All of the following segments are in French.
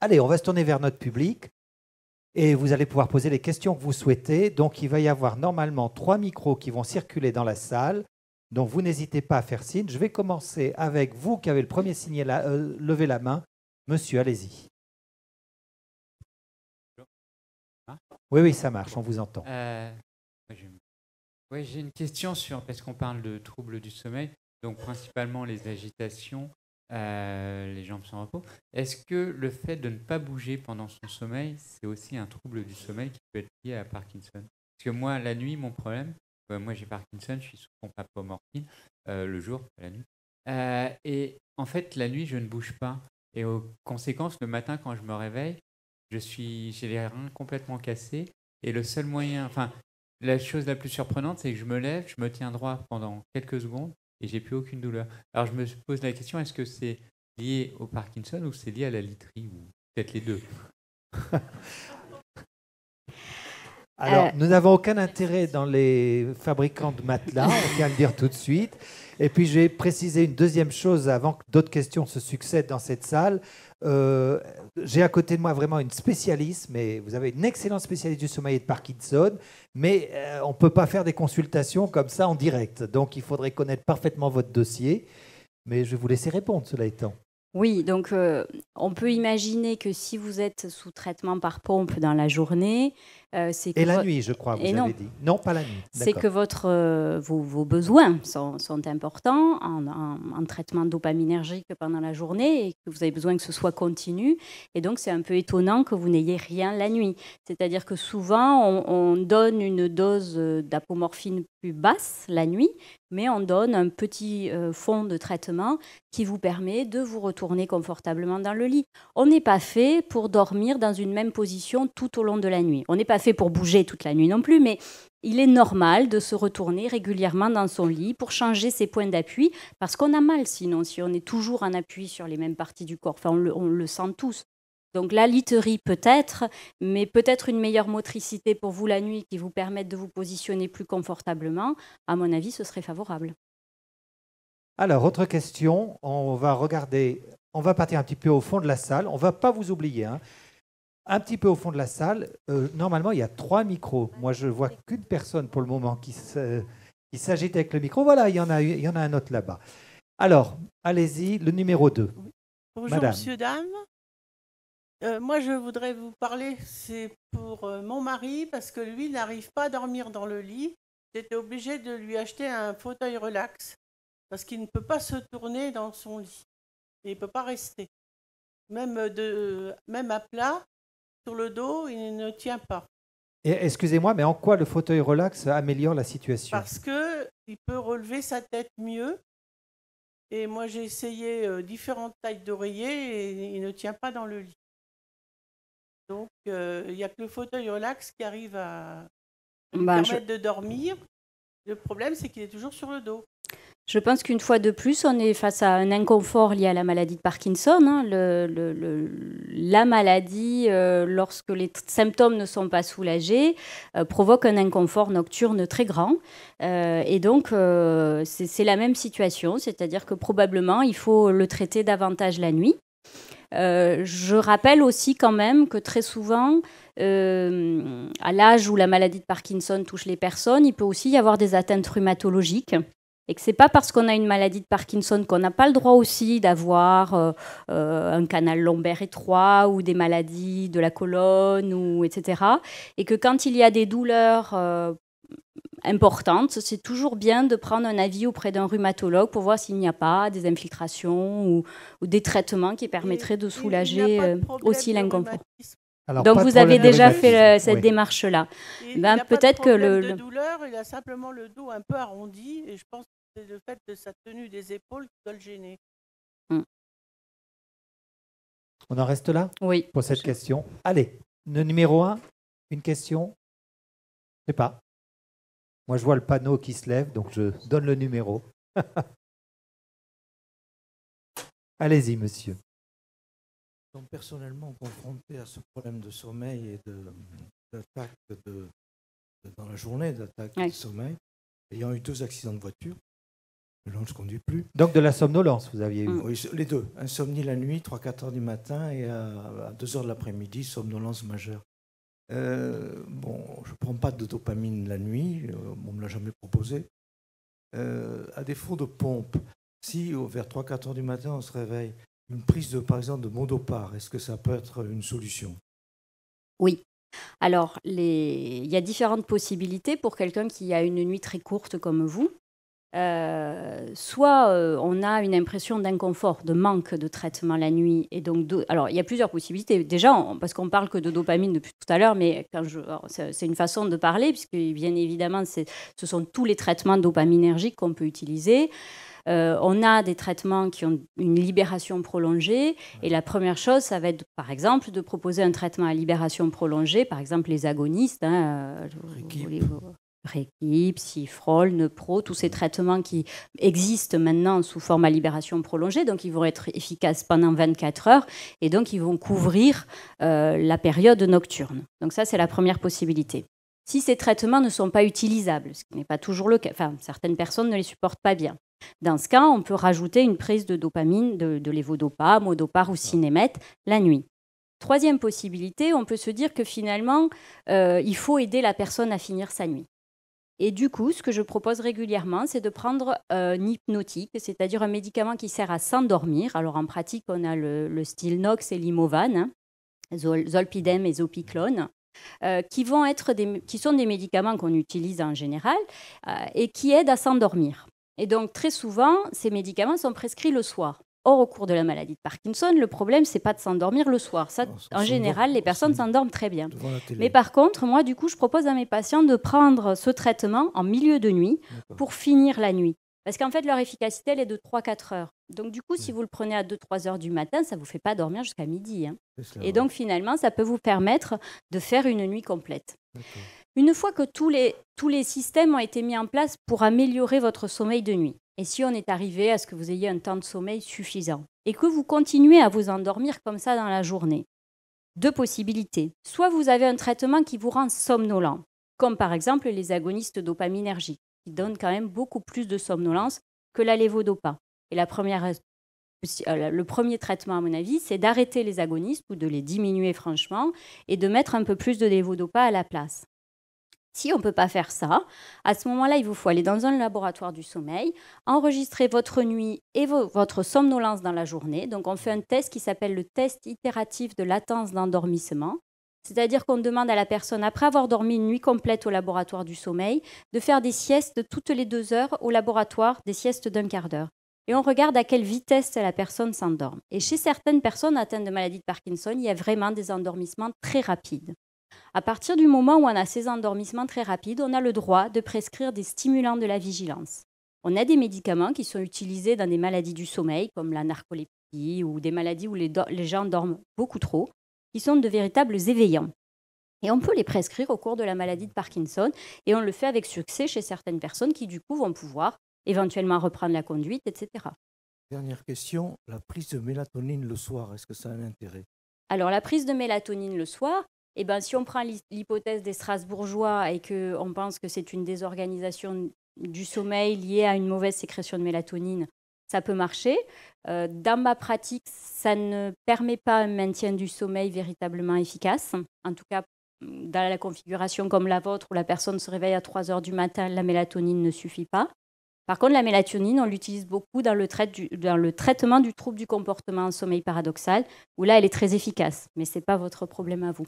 Allez, on va se tourner vers notre public et vous allez pouvoir poser les questions que vous souhaitez. Donc, il va y avoir normalement 3 micros qui vont circuler dans la salle. Donc, vous n'hésitez pas à faire signe. Je vais commencer avec vous qui avez le premier signé levé la main. Monsieur, allez-y. Oui, oui, ça marche, on vous entend. Oui, j'ai une question parce qu'on parle de troubles du sommeil, donc principalement les agitations, les jambes sans repos. Est-ce que le fait de ne pas bouger pendant son sommeil, c'est aussi un trouble du sommeil qui peut être lié à Parkinson? Parce que moi, la nuit, mon problème, moi j'ai Parkinson, je suis sous pompe apomorphine, le jour, pas la nuit. Et en fait, la nuit, je ne bouge pas. Et aux conséquences, le matin, quand je me réveille, j'ai les reins complètement cassés. Et le seul moyen, enfin, la chose la plus surprenante, c'est que je me lève, je me tiens droit pendant quelques secondes et j'ai plus aucune douleur. Alors je me pose la question, est-ce que c'est lié au Parkinson ou c'est lié à la literie ou peut-être les deux? Alors, nous n'avons aucun intérêt dans les fabricants de matelas, on vient de le dire tout de suite. Et puis, je vais préciser une deuxième chose avant que d'autres questions se succèdent dans cette salle. J'ai à côté de moi vraiment une spécialiste, mais vous avez une excellente spécialiste du sommeil et de Parkinson, mais on ne peut pas faire des consultations comme ça en direct. Donc, il faudrait connaître parfaitement votre dossier, mais je vais vous laisser répondre, cela étant. Oui, donc on peut imaginer que si vous êtes sous traitement par pompe dans la journée, c'est que Et la nuit, je crois, vous avez dit. Non, pas la nuit. C'est que vos besoins sont importants en traitement dopaminergique pendant la journée et que vous avez besoin que ce soit continu. Et donc, c'est un peu étonnant que vous n'ayez rien la nuit. C'est-à-dire que souvent, on donne une dose d'apomorphine plus basse la nuit, mais on donne un petit fond de traitement qui vous permet de vous retourner confortablement dans le lit. On n'est pas fait pour dormir dans une même position tout au long de la nuit. On n'est pas fait pour bouger toute la nuit non plus, mais il est normal de se retourner régulièrement dans son lit pour changer ses points d'appui, parce qu'on a mal sinon, si on est toujours en appui sur les mêmes parties du corps. Enfin, on le sent tous. Donc la literie peut-être, mais peut-être une meilleure motricité pour vous la nuit qui vous permette de vous positionner plus confortablement. À mon avis, ce serait favorable. Alors, autre question, on va partir un petit peu au fond de la salle. On ne va pas vous oublier, hein. Un petit peu au fond de la salle, normalement, il y a 3 micros. Moi, je ne vois qu'une personne pour le moment qui s'agite avec le micro. Voilà, il y en a un autre là-bas. Alors, allez-y, le numéro 2. Bonjour, Madame. monsieur, dame. Moi, je voudrais vous parler, c'est pour mon mari, parce que lui n'arrive pas à dormir dans le lit. J'étais obligée de lui acheter un fauteuil relax, parce qu'il ne peut pas se tourner dans son lit. Et il ne peut pas rester. Même à plat, sur le dos, il ne tient pas. Excusez-moi, mais en quoi le fauteuil relax améliore la situation? Parce qu'il peut relever sa tête mieux. Et moi, j'ai essayé différentes tailles d'oreiller et il ne tient pas dans le lit. Donc, il n'y a que le fauteuil relax qui arrive à lui permettre de dormir. Le problème, c'est qu'il est toujours sur le dos. Je pense qu'une fois de plus, on est face à un inconfort lié à la maladie de Parkinson. Hein. La maladie, lorsque les symptômes ne sont pas soulagés, provoque un inconfort nocturne très grand. Et donc, c'est la même situation, c'est-à-dire que probablement, il faut le traiter davantage la nuit. Je rappelle aussi quand même que très souvent, à l'âge où la maladie de Parkinson touche les personnes, il peut aussi y avoir des atteintes rhumatologiques. Et que ce n'est pas parce qu'on a une maladie de Parkinson qu'on n'a pas le droit aussi d'avoir un canal lombaire étroit ou des maladies de la colonne, etc. Et que quand il y a des douleurs importantes, c'est toujours bien de prendre un avis auprès d'un rhumatologue pour voir s'il n'y a pas des infiltrations ou des traitements qui permettraient de soulager aussi l'inconfort. Donc vous avez déjà fait cette démarche-là. Peut-être que de douleur, il a simplement le dos un peu arrondi et je pense que c'est le fait de sa tenue des épaules qui doit le gêner. On en reste là? Oui. Pour cette question. Allez, le numéro 1, une question? Je ne sais pas. Moi, je vois le panneau qui se lève, donc je donne le numéro. Allez-y, monsieur. Donc, personnellement, confronté à ce problème de sommeil et d'attaque dans la journée, d'attaque du sommeil, ayant eu 2 accidents de voiture, je ne conduis plus. Donc de la somnolence, vous aviez eu. Oui, les deux. Insomnie la nuit, 3-4 heures du matin, et à 2 heures de l'après-midi, somnolence majeure. Je ne prends pas de dopamine la nuit, on ne me l'a jamais proposé. À défaut de pompe, si vers 3-4 heures du matin, on se réveille, une prise, par exemple, de Mondopar, est-ce que ça peut être une solution? Oui. Alors, il y a différentes possibilités pour quelqu'un qui a une nuit très courte comme vous. Soit on a une impression d'inconfort, de manque de traitement la nuit. Et donc, alors, il y a plusieurs possibilités. Déjà, parce qu'on parle que de dopamine depuis tout à l'heure, mais c'est une façon de parler, puisque bien évidemment, ce sont tous les traitements dopaminergiques qu'on peut utiliser. On a des traitements qui ont une libération prolongée. Et la première chose, ça va être, par exemple, de proposer un traitement à libération prolongée, par exemple les agonistes. Rékip, Cifrol, Neupro, tous ces traitements qui existent maintenant sous forme à libération prolongée, donc ils vont être efficaces pendant 24 heures et donc ils vont couvrir la période nocturne. Donc ça, c'est la première possibilité. Si ces traitements ne sont pas utilisables, ce qui n'est pas toujours le cas, enfin, certaines personnes ne les supportent pas bien. Dans ce cas, on peut rajouter une prise de dopamine, de Levodopa, Modopar ou Sinémet la nuit. Troisième possibilité, on peut se dire que finalement, il faut aider la personne à finir sa nuit. Et du coup, ce que je propose régulièrement, c'est de prendre un hypnotique, c'est-à-dire un médicament qui sert à s'endormir. Alors en pratique, on a le Stilnox et l'Imovan, Zolpidem et Zopiclone, qui sont des médicaments qu'on utilise en général et qui aident à s'endormir. Et donc très souvent, ces médicaments sont prescrits le soir. Or, au cours de la maladie de Parkinson, le problème, c'est pas de s'endormir le soir. Ça, en général, les personnes s'endorment très bien. Mais par contre, moi, du coup, je propose à mes patients de prendre ce traitement en milieu de nuit pour finir la nuit. Parce qu'en fait, leur efficacité, elle est de 3-4 heures. Donc, du coup, si vous le prenez à 2-3 heures du matin, ça ne vous fait pas dormir jusqu'à midi. Et donc, finalement, ça peut vous permettre de faire une nuit complète. Une fois que tous les systèmes ont été mis en place pour améliorer votre sommeil de nuit, et si on est arrivé à ce que vous ayez un temps de sommeil suffisant, et que vous continuez à vous endormir comme ça dans la journée, deux possibilités. Soit vous avez un traitement qui vous rend somnolent, comme par exemple les agonistes dopaminergiques, qui donnent quand même beaucoup plus de somnolence que la Levodopa. Et le premier traitement, à mon avis, c'est d'arrêter les agonistes ou de les diminuer franchement et de mettre un peu plus de Levodopa à la place. Si on ne peut pas faire ça, à ce moment-là, il vous faut aller dans un laboratoire du sommeil, enregistrer votre nuit et votre somnolence dans la journée. Donc, on fait un test qui s'appelle le test itératif de latence d'endormissement. C'est-à-dire qu'on demande à la personne, après avoir dormi une nuit complète au laboratoire du sommeil, de faire des siestes toutes les 2 heures au laboratoire, des siestes d'1 quart d'heure. Et on regarde à quelle vitesse la personne s'endorme. Et chez certaines personnes atteintes de maladie de Parkinson, il y a vraiment des endormissements très rapides. À partir du moment où on a ces endormissements très rapides, on a le droit de prescrire des stimulants de la vigilance. On a des médicaments qui sont utilisés dans des maladies du sommeil, comme la narcolepsie ou des maladies où les gens dorment beaucoup trop, qui sont de véritables éveillants. Et on peut les prescrire au cours de la maladie de Parkinson, et on le fait avec succès chez certaines personnes qui, du coup, vont pouvoir éventuellement reprendre la conduite, etc. Dernière question, la prise de mélatonine le soir, est-ce que ça a un intérêt? Alors, la prise de mélatonine le soir, si on prend l'hypothèse des Strasbourgeois et qu'on pense que c'est une désorganisation du sommeil liée à une mauvaise sécrétion de mélatonine, ça peut marcher. Dans ma pratique, ça ne permet pas un maintien du sommeil véritablement efficace. En tout cas, dans la configuration comme la vôtre, où la personne se réveille à 3 heures du matin, la mélatonine ne suffit pas. Par contre, la mélatonine, on l'utilise beaucoup dans le traitement du trouble du comportement en sommeil paradoxal, où là, elle est très efficace. Mais ce n'est pas votre problème à vous.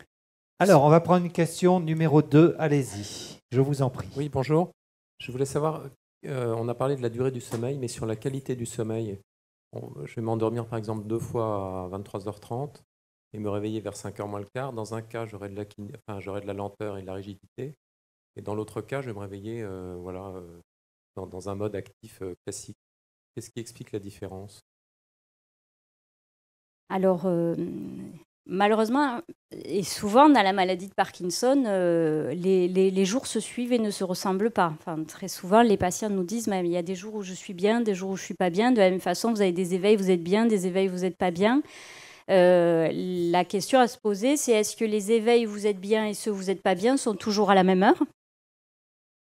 Alors, on va prendre une question numéro 2. Allez-y, je vous en prie. Oui, bonjour. Je voulais savoir, on a parlé de la durée du sommeil, mais sur la qualité du sommeil. Je vais m'endormir par exemple 2 fois à 23h30 et me réveiller vers 5h moins le quart. Dans un cas, j'aurai de la lenteur et de la rigidité. Et dans l'autre cas, je vais me réveiller dans un mode actif classique. Qu'est-ce qui explique la différence? Alors, malheureusement, et souvent dans la maladie de Parkinson, les jours se suivent et ne se ressemblent pas. Enfin, très souvent, les patients nous disent il y a des jours où je suis bien, des jours où je ne suis pas bien. De la même façon, vous avez des éveils, vous êtes bien, des éveils, vous n'êtes pas bien. La question à se poser, c'est est-ce que les éveils où vous êtes bien et ceux où vous n'êtes pas bien sont toujours à la même heure?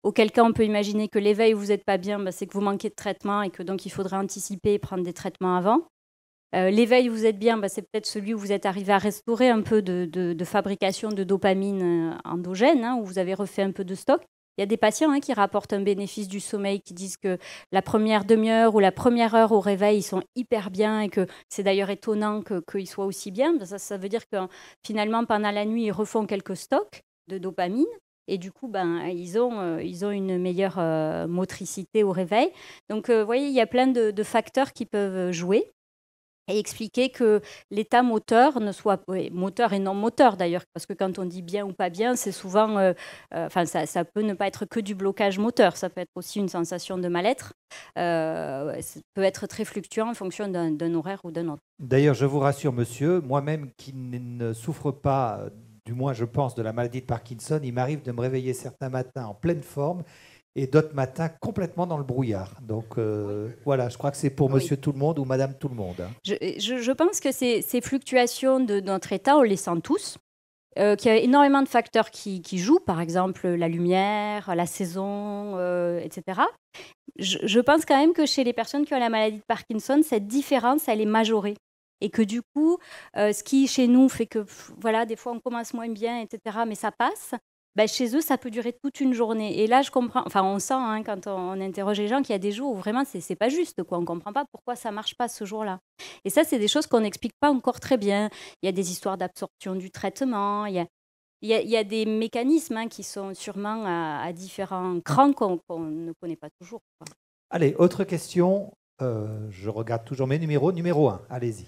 Auquel cas, on peut imaginer que l'éveil où vous n'êtes pas bien, c'est que vous manquez de traitement et que donc il faudrait anticiper et prendre des traitements avant. L'éveil où vous êtes bien, c'est peut-être celui où vous êtes arrivé à restaurer un peu de fabrication de dopamine endogène, où vous avez refait un peu de stock. Il y a des patients qui rapportent un bénéfice du sommeil, qui disent que la première demi-heure ou la première heure au réveil, ils sont hyper bien et que c'est d'ailleurs étonnant qu'ils soient aussi bien. Ça veut dire que finalement, pendant la nuit, ils refont quelques stocks de dopamine et du coup, ils ont une meilleure motricité au réveil. Donc, vous voyez, il y a plein de facteurs qui peuvent jouer. Et expliquer que l'état moteur ne soit moteur et non moteur d'ailleurs, parce que quand on dit bien ou pas bien, c'est souvent, ça peut ne pas être que du blocage moteur, ça peut être aussi une sensation de mal-être, ça peut être très fluctuant en fonction d'un horaire ou d'un autre. D'ailleurs, je vous rassure, monsieur, moi-même qui ne souffre pas, du moins je pense, de la maladie de Parkinson, il m'arrive de me réveiller certains matins en pleine forme et d'autres matins complètement dans le brouillard. Donc voilà, je crois que c'est pour monsieur tout le monde ou madame tout le monde. Je pense que ces fluctuations de notre état, on les sent tous, qu'il y a énormément de facteurs qui jouent, par exemple la lumière, la saison, etc. Je pense quand même que chez les personnes qui ont la maladie de Parkinson, cette différence, elle est majorée. Et que du coup, ce qui chez nous fait que, voilà, des fois on commence moins bien, etc., mais ça passe. Chez eux, ça peut durer toute une journée. Et là, je comprends, on sent quand on interroge les gens qu'il y a des jours où vraiment, c'est pas juste, quoi. On ne comprend pas pourquoi ça ne marche pas ce jour-là. Et ça, c'est des choses qu'on n'explique pas encore très bien. Il y a des histoires d'absorption du traitement, il y a des mécanismes qui sont sûrement à différents crans qu'on ne connaît pas toujours, quoi. Allez, autre question. Je regarde toujours mes numéros. Numéro 1, allez-y.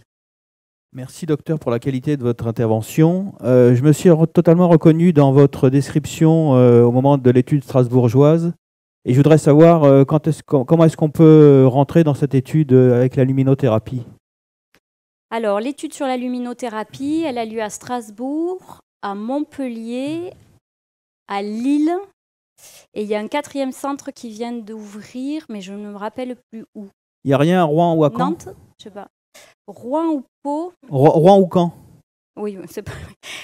Merci docteur pour la qualité de votre intervention. Je me suis totalement reconnu dans votre description au moment de l'étude strasbourgeoise et je voudrais savoir comment est-ce qu'on peut rentrer dans cette étude avec la luminothérapie. Alors l'étude sur la luminothérapie, elle a lieu à Strasbourg, à Montpellier, à Lille et il y a un 4e centre qui vient d'ouvrir, mais je ne me rappelle plus où. Il n'y a rien à Rouen ou à Caen? Nantes, je sais pas. Rouen ou Pau? Rouen ou Caen? Oui, c'est pas.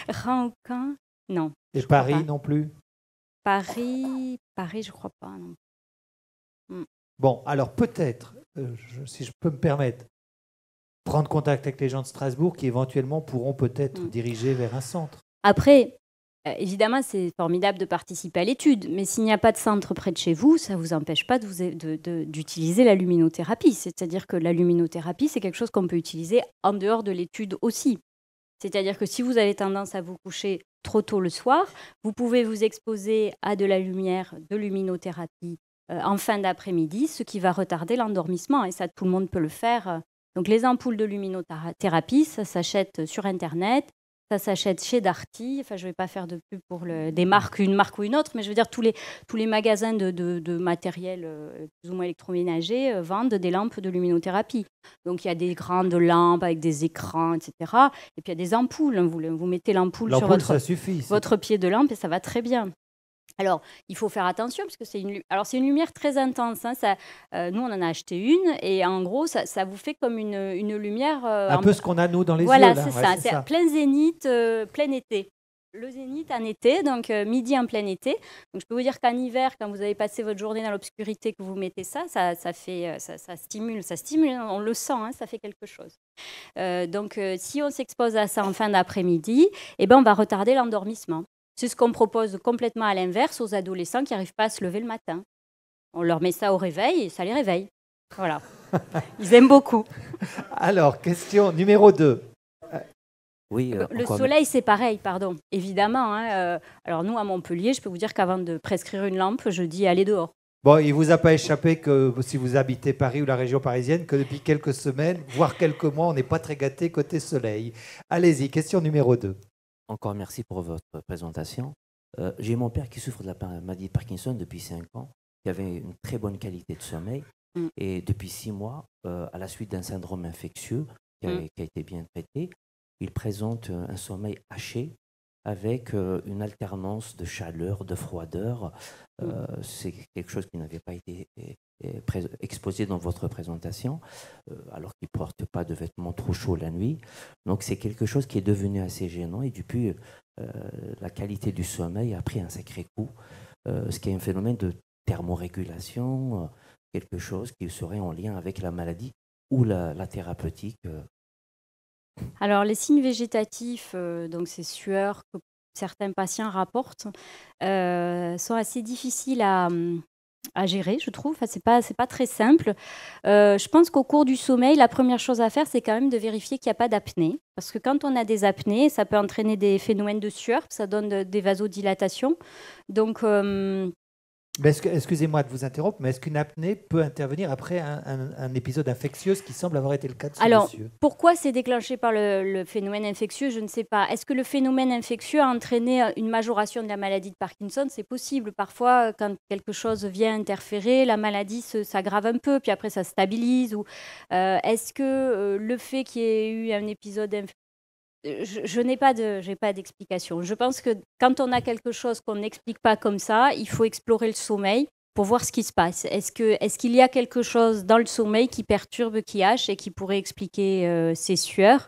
Rouen ou Caen? Non. Et Paris non plus? Paris, je crois pas. Non. Bon, alors peut-être, si je peux me permettre, prendre contact avec les gens de Strasbourg qui éventuellement pourront peut-être diriger vers un centre. Après, évidemment, c'est formidable de participer à l'étude, mais s'il n'y a pas de centre près de chez vous, ça ne vous empêche pas d'utiliser la luminothérapie. C'est-à-dire que la luminothérapie, c'est quelque chose qu'on peut utiliser en dehors de l'étude aussi. C'est-à-dire que si vous avez tendance à vous coucher trop tôt le soir, vous pouvez vous exposer à de la lumière de luminothérapie en fin d'après-midi, ce qui va retarder l'endormissement. Et ça, tout le monde peut le faire. Donc les ampoules de luminothérapie, ça s'achète sur Internet. Ça s'achète chez Darty. Enfin, je ne vais pas faire de pub pour des marques, une marque ou une autre, mais je veux dire, tous les magasins de matériel plus ou moins électroménager vendent des lampes de luminothérapie. Donc, il y a des grandes lampes avec des écrans, etc. Et puis, il y a des ampoules. Vous mettez l'ampoule sur votre pied de lampe et ça va très bien. Alors, il faut faire attention parce que c'est une lumière très intense. Nous, on en a acheté une et en gros, ça vous fait comme une lumière... un peu ce qu'on a, nous, dans les yeux. Voilà, là. c'est ça. C'est plein zénith, plein été. Le zénith en été, donc midi en plein été. Donc, je peux vous dire qu'en hiver, quand vous avez passé votre journée dans l'obscurité, que vous mettez ça stimule, on le sent, ça fait quelque chose. Donc, si on s'expose à ça en fin d'après-midi, on va retarder l'endormissement. C'est ce qu'on propose complètement à l'inverse aux adolescents qui n'arrivent pas à se lever le matin. On leur met ça au réveil et ça les réveille. Voilà. Ils aiment beaucoup. Alors, question numéro 2. Oui, le soleil, c'est pareil, pardon. Évidemment. Alors nous, à Montpellier, je peux vous dire qu'avant de prescrire une lampe, je dis allez dehors. Bon, il ne vous a pas échappé que si vous habitez Paris ou la région parisienne, que depuis quelques semaines, voire quelques mois, on n'est pas très gâté côté soleil. Allez-y, question numéro 2. Encore merci pour votre présentation. J'ai mon père qui souffre de la maladie de Parkinson depuis 5 ans, qui avait une très bonne qualité de sommeil. Et depuis 6 mois, à la suite d'un syndrome infectieux qui a été bien traité, il présente un sommeil haché avec une alternance de chaleur, de froideur. C'est quelque chose qui n'avait pas été exposé dans votre présentation, alors qu'il ne porte pas de vêtements trop chauds la nuit. Donc c'est quelque chose qui est devenu assez gênant et depuis, la qualité du sommeil a pris un sacré coup. ce qui est un phénomène de thermorégulation, quelque chose qui serait en lien avec la maladie ou la thérapeutique. Alors, les signes végétatifs, donc ces sueurs que certains patients rapportent, sont assez difficiles à gérer, je trouve. Enfin, c'est pas très simple. Je pense qu'au cours du sommeil, la première chose à faire, c'est quand même de vérifier qu'il n'y a pas d'apnée. Parce que quand on a des apnées, ça peut entraîner des phénomènes de sueur, ça donne des vasodilatations. Donc, Mais excusez-moi de vous interrompre, mais est-ce qu'une apnée peut intervenir après un épisode infectieux, ce qui semble avoir été le cas de ce alors, monsieur? pourquoi c'est déclenché par le phénomène infectieux? Je ne sais pas. Est-ce que le phénomène infectieux a entraîné une majoration de la maladie de Parkinson? C'est possible. Parfois, quand quelque chose vient interférer, la maladie s'aggrave un peu, puis après ça stabilise. Ou est-ce que le fait qu'il y ait eu un épisode je n'ai pas d'explication. Je pense que quand on a quelque chose qu'on n'explique pas comme ça, il faut explorer le sommeil pour voir ce qui se passe. Est-ce qu'il y a quelque chose dans le sommeil qui perturbe, qui hache et qui pourrait expliquer ces sueurs?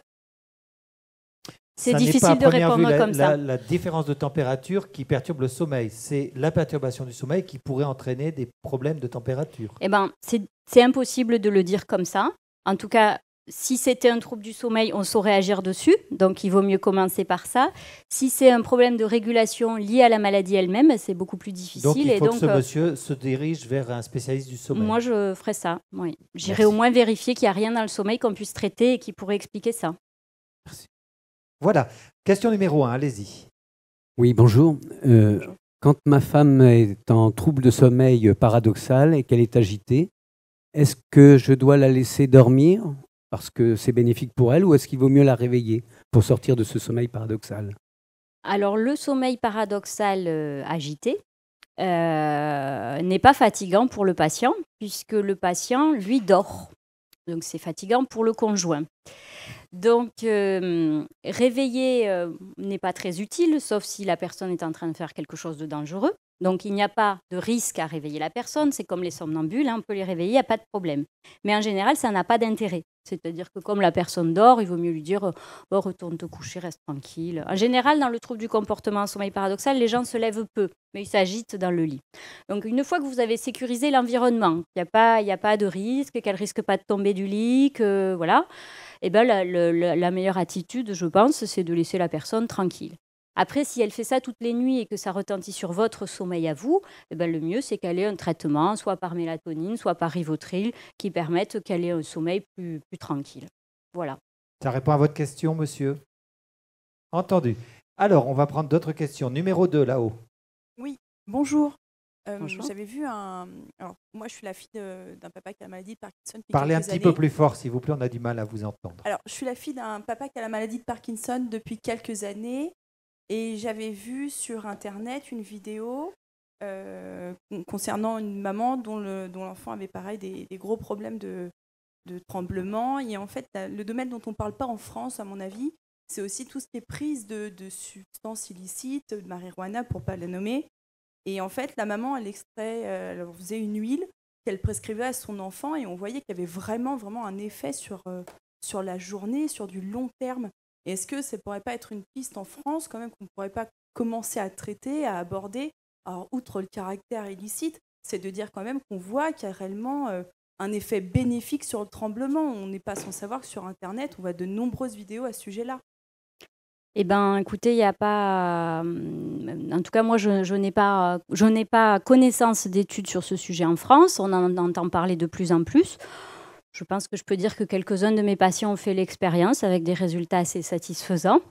C'est Ça n'est pas difficile à de première vue répondre comme ça. la différence de température qui perturbe le sommeil. C'est la perturbation du sommeil qui pourrait entraîner des problèmes de température. Eh ben, c'est impossible de le dire comme ça. En tout cas, si c'était un trouble du sommeil, on saurait agir dessus. Donc, il vaut mieux commencer par ça. Si c'est un problème de régulation lié à la maladie elle-même, c'est beaucoup plus difficile. Donc, il faut que ce monsieur se dirige vers un spécialiste du sommeil. Moi, je ferais ça, oui. J'irais Merci. au moins vérifier qu'il n'y a rien dans le sommeil qu'on puisse traiter et qui pourrait expliquer ça. Merci. Voilà. Question numéro 1, allez-y. Oui, bonjour. Quand ma femme est en trouble de sommeil paradoxal et qu'elle est agitée, est-ce que je dois la laisser dormir parce que c'est bénéfique pour elle, ou est-ce qu'il vaut mieux la réveiller pour sortir de ce sommeil paradoxal? Alors, le sommeil paradoxal agité n'est pas fatigant pour le patient, puisque le patient, lui, dort. Donc, c'est fatigant pour le conjoint. Donc, réveiller n'est pas très utile, sauf si la personne est en train de faire quelque chose de dangereux. Donc, il n'y a pas de risque à réveiller la personne. C'est comme les somnambules, hein, on peut les réveiller, il n'y a pas de problème. Mais en général, ça n'a pas d'intérêt. C'est-à-dire que comme la personne dort, il vaut mieux lui dire oh, retourne te coucher, reste tranquille. En général, dans le trouble du comportement en sommeil paradoxal, les gens se lèvent peu, mais ils s'agitent dans le lit. Donc, une fois que vous avez sécurisé l'environnement, il n'y a pas de risque, qu'elle ne risque pas de tomber du lit, que voilà, eh ben, la meilleure attitude, je pense, c'est de laisser la personne tranquille. Après, si elle fait ça toutes les nuits et que ça retentit sur votre sommeil à vous, eh ben, le mieux, c'est qu'elle ait un traitement, soit par mélatonine, soit par Rivotril, qui permettent qu'elle ait un sommeil plus tranquille. Voilà. Ça répond à votre question, monsieur? Entendu. Alors, on va prendre d'autres questions. Numéro 2, là-haut. Oui, bonjour. Bonjour. J'avais vu un... Alors, moi, je suis la fille d'un papa qui a la maladie de Parkinson depuis Parlez un quelques petit années. peu plus fort, s'il vous plaît, on a du mal à vous entendre. Alors, je suis la fille d'un papa qui a la maladie de Parkinson depuis quelques années et j'avais vu sur Internet une vidéo concernant une maman dont l'enfant avait pareil des gros problèmes de tremblement. Et en fait, le domaine dont on ne parle pas en France, à mon avis, c'est aussi tout ce qui est prise de substances illicites, de marijuana pour ne pas la nommer. Et en fait, la maman, elle faisait une huile qu'elle prescrivait à son enfant et on voyait qu'il y avait vraiment, vraiment un effet sur la journée, sur du long terme. Et est-ce que ça ne pourrait pas être une piste en France quand même qu'on ne pourrait pas commencer à traiter, à aborder? Alors, outre le caractère illicite, c'est de dire quand même qu'on voit qu'il y a réellement un effet bénéfique sur le tremblement. On n'est pas sans savoir que sur Internet, on voit de nombreuses vidéos à ce sujet-là. Eh bien, écoutez, il n'y a pas... En tout cas, moi, je n'ai pas connaissance d'études sur ce sujet en France. On en entend parler de plus en plus. Je pense que je peux dire que quelques-uns de mes patients ont fait l'expérience avec des résultats assez satisfaisants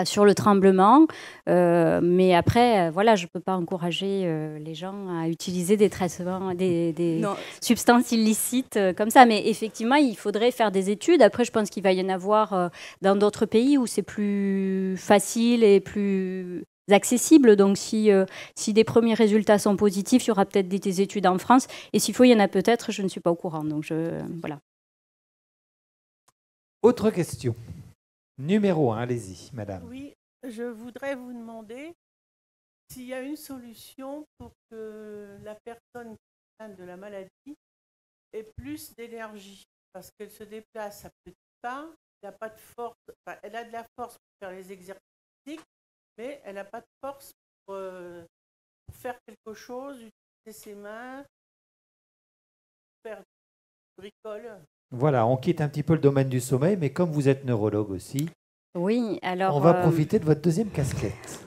sur le tremblement. Mais après, voilà, je ne peux pas encourager les gens à utiliser des traitements, des substances illicites comme ça. Mais effectivement, il faudrait faire des études. Après, je pense qu'il va y en avoir dans d'autres pays où c'est plus facile et plus accessible. Donc, si des premiers résultats sont positifs, il y aura peut-être des études en France. Et s'il faut, il y en a peut-être, je ne suis pas au courant. Donc, voilà. Autre question. Numéro 1, allez-y, madame. Oui, je voudrais vous demander s'il y a une solution pour que la personne qui atteint de la maladie ait plus d'énergie, parce qu'elle se déplace à petits pas, elle n'a pas de force, enfin, elle a de la force pour faire les exercices physiques, mais elle n'a pas de force pour pour faire quelque chose, utiliser ses mains, faire du bricole. Voilà, on quitte un petit peu le domaine du sommeil, mais comme vous êtes neurologue aussi, Oui, alors on va profiter de votre deuxième casquette.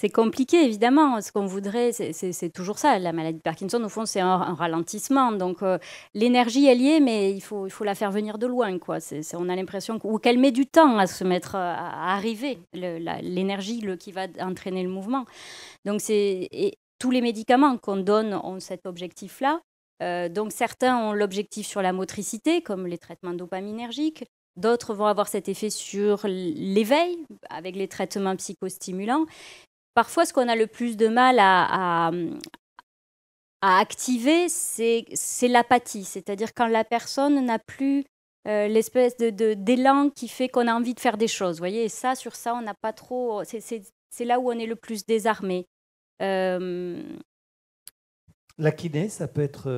c'est compliqué, évidemment. Ce qu'on voudrait, c'est toujours ça. La maladie de Parkinson, au fond, c'est un ralentissement. Donc, l'énergie, elle y est, mais il faut la faire venir de loin, quoi. On a l'impression qu'elle met du temps à se mettre, à arriver, l'énergie qui va entraîner le mouvement. Donc, et tous les médicaments qu'on donne ont cet objectif-là. Donc, certains ont l'objectif sur la motricité, comme les traitements dopaminergiques. D'autres vont avoir cet effet sur l'éveil, avec les traitements psychostimulants. Parfois, ce qu'on a le plus de mal à activer, c'est l'apathie. C'est-à-dire quand la personne n'a plus l'espèce d'élan qui fait qu'on a envie de faire des choses. Vous voyez, et ça, sur ça, on n'a pas trop... C'est là où on est le plus désarmé. La kiné, ça peut être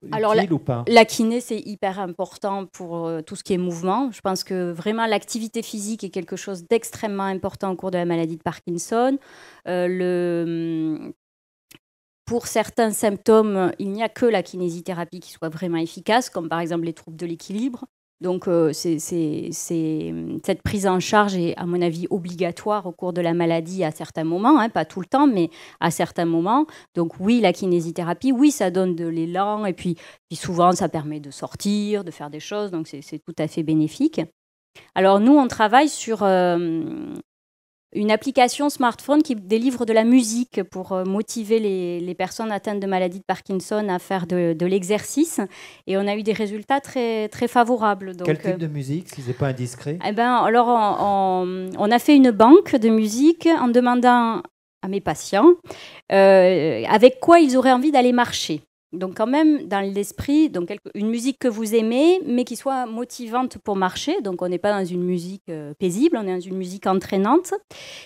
utile ou pas? La kiné, c'est hyper important pour tout ce qui est mouvement. Je pense que vraiment l'activité physique est quelque chose d'extrêmement important au cours de la maladie de Parkinson. Pour certains symptômes, il n'y a que la kinésithérapie qui soit vraiment efficace, comme par exemple les troubles de l'équilibre. Donc, cette prise en charge est, à mon avis, obligatoire au cours de la maladie à certains moments, hein, pas tout le temps, mais à certains moments. Donc, oui, la kinésithérapie, oui, ça donne de l'élan, et puis souvent, ça permet de sortir, de faire des choses, donc c'est tout à fait bénéfique. Alors, nous, on travaille sur une application smartphone qui délivre de la musique pour motiver les personnes atteintes de maladie de Parkinson à faire de l'exercice. Et on a eu des résultats très, très favorables. Donc, quel type de musique, si ce n'est pas indiscret? Alors, on a fait une banque de musique en demandant à mes patients avec quoi ils auraient envie d'aller marcher. Donc quand même dans l'esprit, donc une musique que vous aimez, mais qui soit motivante pour marcher. Donc on n'est pas dans une musique paisible, on est dans une musique entraînante.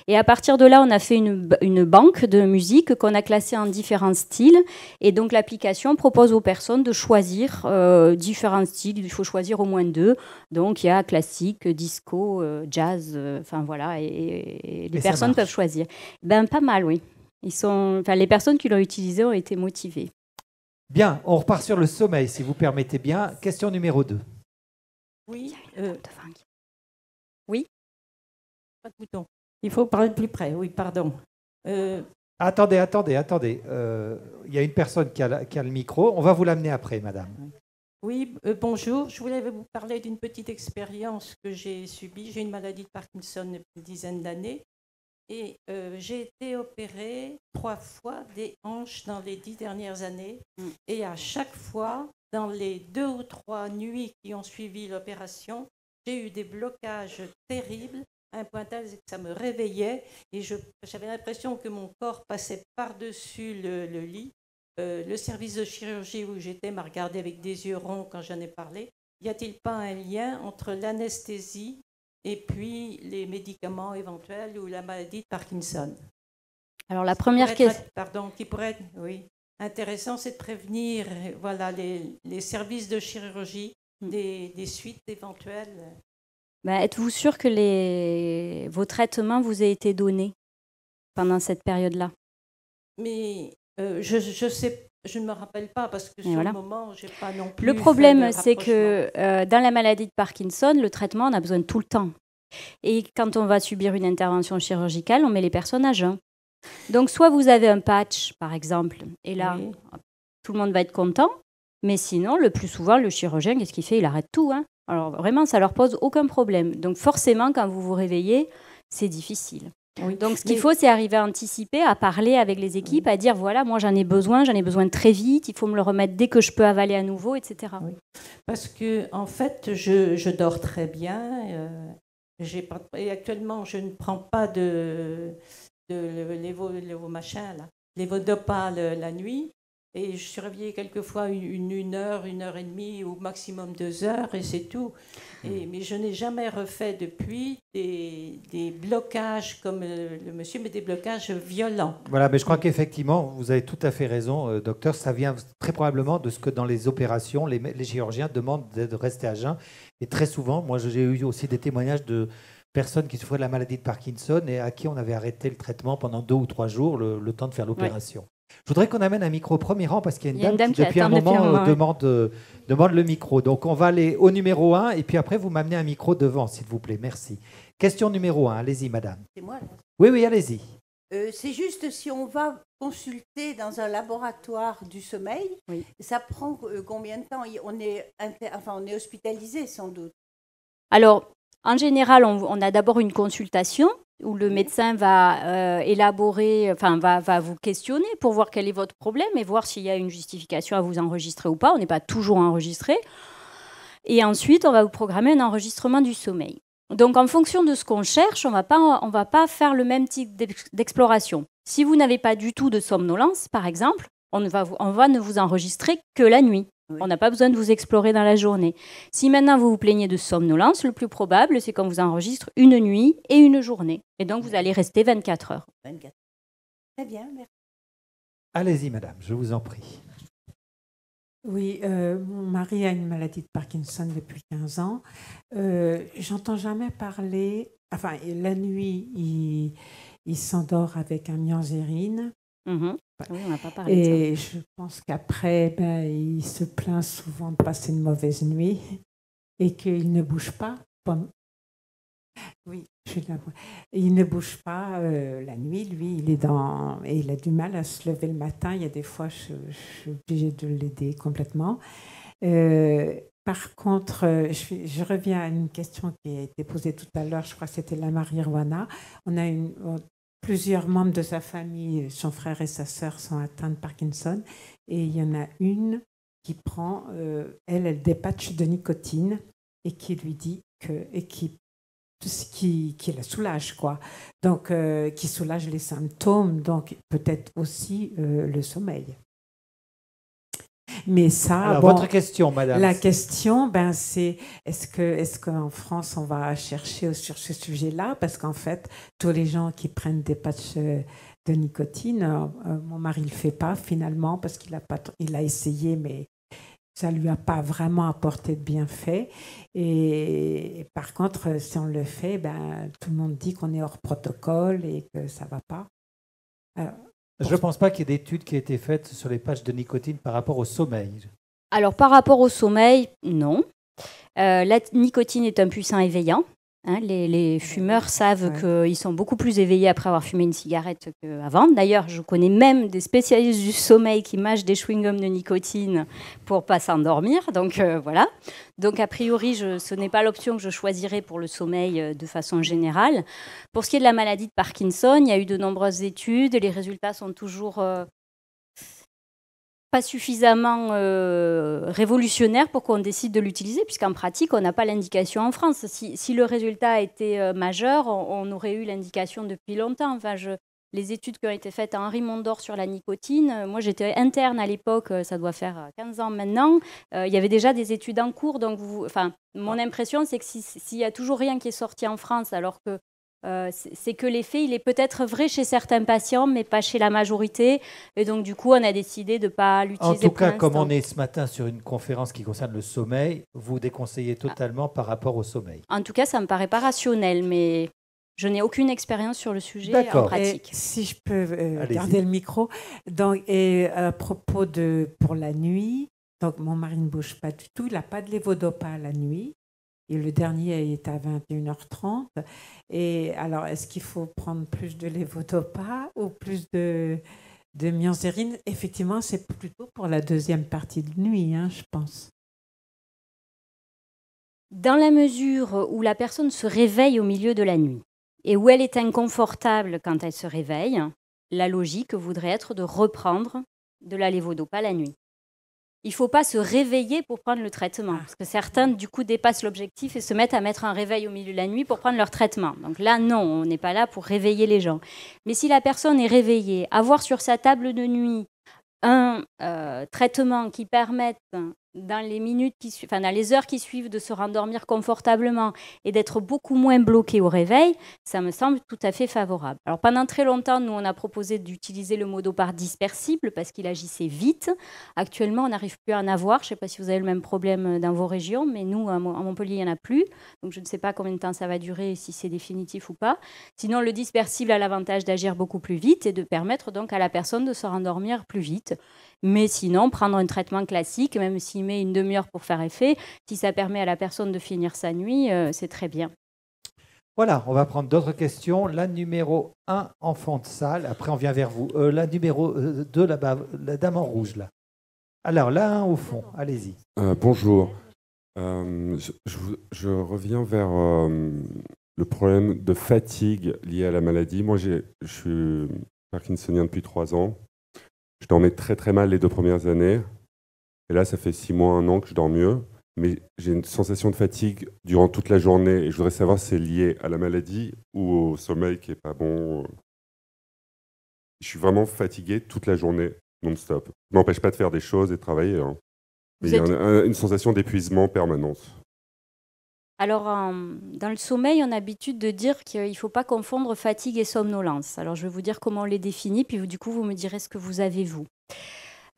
Et à partir de là, on a fait une banque de musique qu'on a classée en différents styles. Et donc l'application propose aux personnes de choisir différents styles. Il faut choisir au moins 2. Donc il y a classique, disco, jazz, enfin voilà. Et les personnes peuvent choisir. Ben pas mal, oui. Les personnes qui l'ont utilisé ont été motivées. Bien, on repart sur le sommeil, si vous permettez bien. Question numéro 2. Oui. Oui. Pas de bouton. Il faut parler de plus près. Oui, pardon. Attendez. Il y a une personne qui a le micro. On va vous l'amener après, madame. Oui, bonjour. Je voulais vous parler d'une petite expérience que j'ai subie. J'ai une maladie de Parkinson depuis une dizaine d'années. Et j'ai été opérée 3 fois des hanches dans les 10 dernières années. Et à chaque fois, dans les 2 ou 3 nuits qui ont suivi l'opération, j'ai eu des blocages terribles, à un point tel que ça me réveillait. Et j'avais l'impression que mon corps passait par-dessus le lit. Le service de chirurgie où j'étais m'a regardé avec des yeux ronds quand j'en ai parlé. Y a-t-il pas un lien entre l'anesthésie et puis les médicaments éventuels ou la maladie de Parkinson? Alors la première question... qui pourrait être intéressant, c'est de prévenir les services de chirurgie des suites éventuelles. Êtes-vous sûr que vos traitements vous aient été donnés pendant cette période-là? Mais je sais, je ne me rappelle pas parce que sur le moment, je n'ai pas non plus. Le problème, c'est que dans la maladie de Parkinson, le traitement, on a besoin de tout le temps. Et quand on va subir une intervention chirurgicale, on met les personnes à jeun. Donc, soit vous avez un patch, par exemple, et là, tout le monde va être content. Mais sinon, le plus souvent, le chirurgien, qu'est-ce qu'il fait? Il arrête tout. Hein. Alors, vraiment, ça ne leur pose aucun problème. Donc, forcément, quand vous vous réveillez, c'est difficile. Oui. Donc, ce qu'il faut, c'est arriver à anticiper, à parler avec les équipes, à dire, voilà, moi, j'en ai besoin très vite, il faut me le remettre dès que je peux avaler à nouveau, etc. Oui. Parce que, en fait, je dors très bien. Et actuellement, je ne prends pas de lévodopa la nuit. Et je suis réveillée quelquefois une heure, 1h30 ou maximum 2 heures, et c'est tout. Mais je n'ai jamais refait depuis des blocages comme le monsieur, mais des blocages violents. Voilà, mais je crois qu'effectivement, vous avez tout à fait raison, docteur. Ça vient très probablement de ce que dans les opérations, les chirurgiens demandent de rester à jeun. Et très souvent, moi j'ai eu aussi des témoignages de personne qui souffrait de la maladie de Parkinson et à qui on avait arrêté le traitement pendant 2 ou 3 jours, le temps de faire l'opération. Je voudrais qu'on amène un micro au premier rang parce qu'il y a une dame qui, depuis un moment, demande le micro. Donc, on va aller au numéro 1 et puis après, vous m'amenez un micro devant, s'il vous plaît. Merci. Question numéro 1. Allez-y, madame. C'est moi, là. Oui, allez-y. C'est juste si on va consulter dans un laboratoire du sommeil, ça prend combien de temps? On est hospitalisé, sans doute. Alors, en général, on a d'abord une consultation où le médecin va va vous questionner pour voir quel est votre problème et voir s'il y a une justification à vous enregistrer ou pas. On n'est pas toujours enregistré. Et ensuite, on va vous programmer un enregistrement du sommeil. Donc, en fonction de ce qu'on cherche, on va pas faire le même type d'exploration. Si vous n'avez pas du tout de somnolence, par exemple, on va ne vous enregistrer que la nuit. On n'a pas besoin de vous explorer dans la journée. Si maintenant vous vous plaignez de somnolence, le plus probable, c'est qu'on vous enregistre une nuit et une journée. Et donc, vous allez rester 24 heures. 24. Très bien, merci. Allez-y, madame, je vous en prie. Oui, mon mari a une maladie de Parkinson depuis 15 ans. J'entends jamais parler... Enfin, la nuit, il s'endort avec un Mianzérine. Oui, on n'a pas parlé et de ça. je pense qu'après, il se plaint souvent de passer une mauvaise nuit et qu'il ne bouge pas. Oui, je suis là. Il ne bouge pas la nuit, lui, et il a du mal à se lever le matin. Il y a des fois, je suis obligée de l'aider complètement. Par contre, je reviens à une question qui a été posée tout à l'heure, je crois que c'était la marijuana. On a plusieurs membres de sa famille, son frère et sa sœur sont atteints de Parkinson, et il y en a une qui prend, elle des patchs de nicotine et qui lui dit qui la soulage, quoi. Donc, qui soulage les symptômes, donc peut-être aussi le sommeil. Mais ça, alors, votre question, madame. La question, c'est est-ce qu'en France, on va chercher sur ce sujet-là? Parce qu'en fait, tous les gens qui prennent des patchs de nicotine, mon mari ne le fait pas finalement parce qu'il a essayé, mais ça ne lui a pas vraiment apporté de bienfaits. Et par contre, si on le fait, tout le monde dit qu'on est hors protocole et que ça ne va pas. Alors, je ne pense pas qu'il y ait d'études qui aient été faites sur les patchs de nicotine par rapport au sommeil. Alors, par rapport au sommeil, non. La nicotine est un puissant éveillant. Les fumeurs savent qu'ils sont beaucoup plus éveillés après avoir fumé une cigarette qu'avant. D'ailleurs, je connais même des spécialistes du sommeil qui mâchent des chewing-gums de nicotine pour ne pas s'endormir. Donc, voilà. Donc, a priori, ce n'est pas l'option que je choisirais pour le sommeil de façon générale. Pour ce qui est de la maladie de Parkinson, il y a eu de nombreuses études. Les résultats sont toujours... pas suffisamment révolutionnaire pour qu'on décide de l'utiliser, puisqu'en pratique, on n'a pas l'indication en France. Si le résultat était majeur, on aurait eu l'indication depuis longtemps. Enfin, les études qui ont été faites à Henri Mondor sur la nicotine, moi j'étais interne à l'époque, ça doit faire 15 ans maintenant, il y avait déjà des études en cours. Donc mon impression, c'est que s'il n'y a toujours rien qui est sorti en France, alors que c'est que l'effet, il est peut-être vrai chez certains patients, mais pas chez la majorité. Et donc, du coup, on a décidé de ne pas l'utiliser. En tout cas, comme on est ce matin sur une conférence qui concerne le sommeil, vous déconseillez totalement par rapport au sommeil. En tout cas, ça ne me paraît pas rationnel, mais je n'ai aucune expérience sur le sujet en pratique. Et si je peux garder le micro. Donc, et à propos pour la nuit, donc mon mari ne bouge pas du tout, il n'a pas de lévodopa la nuit. Et le dernier est à 21h30. Et alors, est-ce qu'il faut prendre plus de lévodopa ou plus de mianzérine? Effectivement, c'est plutôt pour la deuxième partie de nuit, je pense. Dans la mesure où la personne se réveille au milieu de la nuit et où elle est inconfortable quand elle se réveille, la logique voudrait être de reprendre de la lévodopa la nuit. Il ne faut pas se réveiller pour prendre le traitement, parce que certains, du coup, dépassent l'objectif et se mettent à mettre un réveil au milieu de la nuit pour prendre leur traitement. Donc là, non, on n'est pas là pour réveiller les gens. Mais si la personne est réveillée, avoir sur sa table de nuit un traitement qui permette dans les minutes dans les heures qui suivent, de se rendormir confortablement et d'être beaucoup moins bloqué au réveil, ça me semble tout à fait favorable. Alors pendant très longtemps, nous on a proposé d'utiliser le Modopar dispersible parce qu'il agissait vite. Actuellement, on n'arrive plus à en avoir. Je ne sais pas si vous avez le même problème dans vos régions, mais nous à Montpellier, il n'y en a plus. Donc je ne sais pas combien de temps ça va durer, si c'est définitif ou pas. Sinon, le dispersible a l'avantage d'agir beaucoup plus vite et de permettre donc à la personne de se rendormir plus vite. Mais sinon, prendre un traitement classique, même s'il met une demi-heure pour faire effet, si ça permet à la personne de finir sa nuit, c'est très bien. Voilà, on va prendre d'autres questions. La numéro 1 en fond de salle, après on vient vers vous. La numéro 2 là-bas, la dame en rouge là. Alors, là, 1 au fond, allez-y. Bonjour. Je reviens vers le problème de fatigue lié à la maladie. Moi, je suis parkinsonien depuis 3 ans. Je dormais très très mal les 2 premières années. Et là, ça fait 6 mois, 1 an que je dors mieux. Mais j'ai une sensation de fatigue durant toute la journée. Et je voudrais savoir si c'est lié à la maladie ou au sommeil qui n'est pas bon. Je suis vraiment fatigué toute la journée, non-stop. Ça ne m'empêche pas de faire des choses et de travailler. Hein. Mais il y a une sensation d'épuisement permanente. Alors, dans le sommeil, on a l'habitude de dire qu'il ne faut pas confondre fatigue et somnolence. Alors, je vais vous dire comment on les définit, puis du coup, vous me direz ce que vous avez, vous.